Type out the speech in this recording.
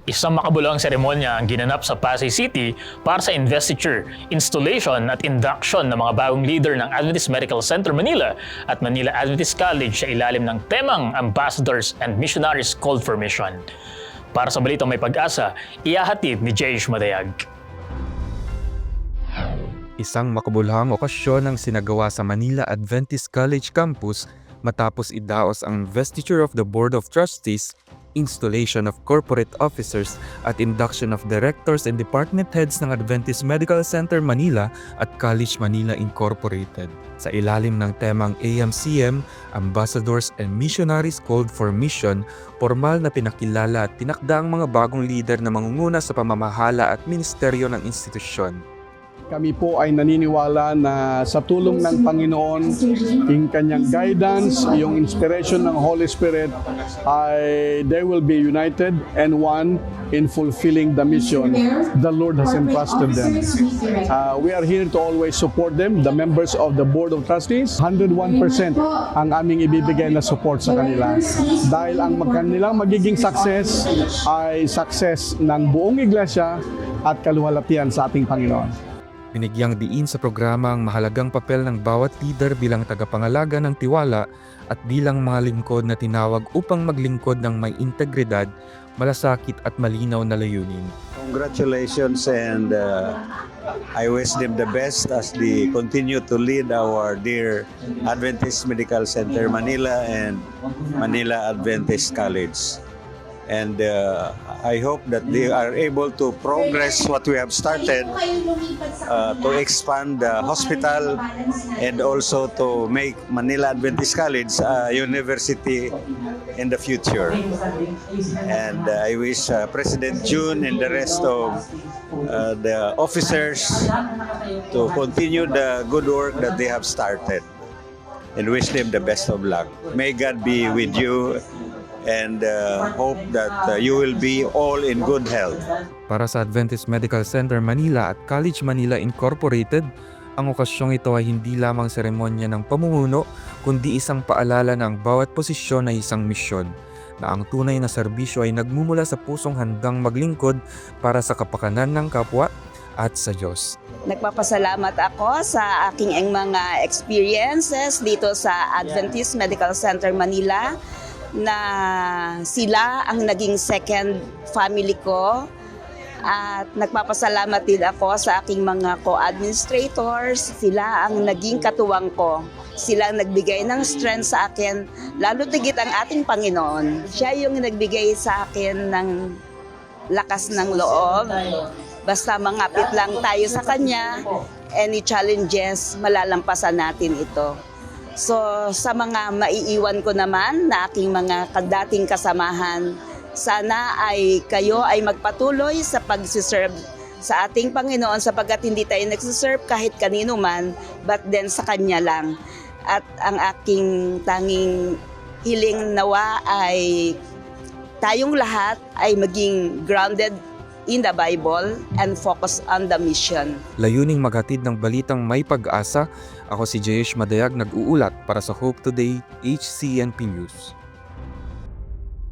Isang makabuluhang seremonya ang ginanap sa Pasay City para sa investiture, installation at induction ng mga bagong leader ng Adventist Medical Center Manila at Manila Adventist College sa ilalim ng temang Ambassadors and Missionaries Called for Mission. Para sa Balitang May Pag-asa, ihahatid ni Jayesh Madayag. Isang makabuluhang okasyon ang sinagawa sa Manila Adventist College Campus matapos idaos ang investiture of the Board of Trustees, installation of corporate officers at induction of directors and department heads ng Adventist Medical Center Manila at College Manila Incorporated. Sa ilalim ng temang AMCM, Ambassadors and Missionaries Called for Mission, formal na pinakilala at tinakda ang mga bagong leader na mangunguna sa pamamahala at ministeryo ng institusyon. Kami po ay naniniwala na sa tulong ng Panginoon, yung kanyang guidance, yung inspiration ng Holy Spirit, ay they will be united and one in fulfilling the mission the Lord has entrusted them. We are here to always support them, the members of the Board of Trustees. 101% ang aming ibibigay na support sa kanila. Dahil ang kanilang magiging success ay success ng buong iglesia at kaluwalhatian sa ating Panginoon. Binigyang diin sa programa ang mahalagang papel ng bawat leader bilang tagapangalaga ng tiwala at bilang mga lingkod na tinawag upang maglingkod ng may integridad, malasakit at malinaw na layunin. Congratulations, and I wish them the best as they continue to lead our dear Adventist Medical Center Manila and Manila Adventist College. And I hope that they are able to progress what we have started, to expand the hospital and also to make Manila Adventist College a university in the future. And I wish President June and the rest of the officers to continue the good work that they have started, and wish them the best of luck. May God be with you, and hope that you will be all in good health. Para sa Adventist Medical Center Manila at College Manila Incorporated, ang okasyong ito ay hindi lamang seremonya ng pamumuno, kundi isang paalala ng bawat posisyon ay isang misyon, na ang tunay na serbisyo ay nagmumula sa pusong handang maglingkod para sa kapakanan ng kapwa at sa Diyos. Nagpapasalamat ako sa aking mga experiences dito sa Adventist Medical Center Manila, na sila ang naging second family ko, at nagpapasalamat din ako sa aking mga co-administrators. Sila ang naging katuwang ko. Sila ang nagbigay ng strength sa akin, lalo tigit ang ating Panginoon. Siya yung nagbigay sa akin ng lakas ng loob. Basta mangapit lang tayo sa Kanya, any challenges, malalampasan natin ito. So sa mga maiiwan ko naman na aking mga dating kasamahan, sana ay kayo ay magpatuloy sa pagsiserve sa ating Panginoon, sapagkat hindi tayo nagsiserve kahit kanino man, but then sa Kanya lang. At ang aking tanging hiling nawa ay tayong lahat ay maging grounded in the Bible and focus on the mission. Layuning maghatid ng balitang may pag-asa, ako si Jayesh Madayag, nag-uulat para sa Hope Today HCNP News.